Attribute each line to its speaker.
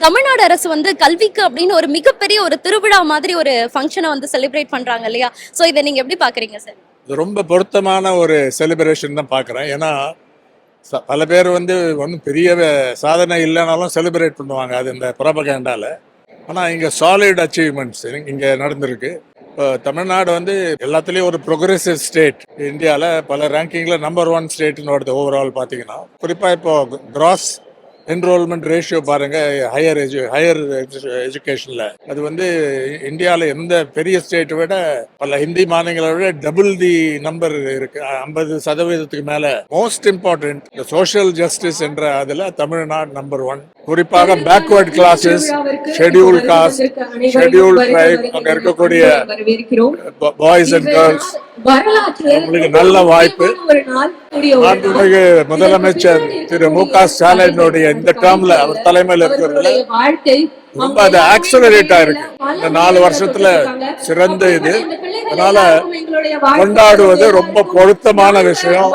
Speaker 1: தமிழ்நாடு அரசு வந்து கல்விக்கு அப்படின்னு ஒரு மிகப்பெரிய ஒரு திருவிழா மாதிரி ஒரு ஃபங்க்ஷனை வந்து செலிப்ரேட் பண்றாங்க இல்லையா? சோ இதை நீங்க எப்படி பாக்குறீங்க சார்?
Speaker 2: இது ரொம்ப பொருத்தமான ஒரு செலிப்ரேஷன் தான் பார்க்குறேன். ஏன்னா பல பேர் வந்து ஒன்றும் பெரிய சாதனை இல்லைனாலும் செலிப்ரேட் பண்ணுவாங்க அது இந்த ப்ராபகேண்டால. ஆனால் இங்கே சாலிட் அச்சீவ்மெண்ட்ஸ் இங்கே நடந்திருக்கு. இப்போ தமிழ்நாடு வந்து எல்லாத்துலேயும் ஒரு ப்ரொக்ரெசிவ் ஸ்டேட். இந்தியாவில் பல ரேங்கிங்கில் நம்பர் 1 ஸ்டேட்னு வருது ஓவரால் பார்த்தீங்கன்னா. குறிப்பாக இப்போ கிராஸ் என்ரோல்மெண்ட் ரேஷியோ பாருங்க ஹையர் எஜுகேஷன்ல அது வந்து இந்தியாவில் எந்த பெரிய ஸ்டேட்டை விட பல ஹிந்தி மாநிலங்களை விட டபுள் தி நம்பர் இருக்கு. 50% மேல. மோஸ்ட் இம்பார்ட்டன்ட் சோஷியல் ஜஸ்டிஸ் என்ற அதுல தமிழ்நாடு நம்பர் 1. குறிப்பாக backward classes, schedule cost, schedule try, அங்க இருக்கக்கூடிய பாய்ஸ் அண்ட் கேர்ள்ஸ் உங்களுக்கு நல்ல வாய்ப்பு. மாண்புமிகு முதலமைச்சர் திரு மு.க. ஸ்டாலினுடைய இந்த டேர்ம்ல அவர் தலைமையில் இருக்கிறதுல ரொம்ப அது ஆக்சலரேட் ஆயிருக்கு. இந்த 4 வருஷத்துல சிறந்த இது. அதனால கொண்டாடுவது ரொம்ப பொருத்தமான விஷயம்.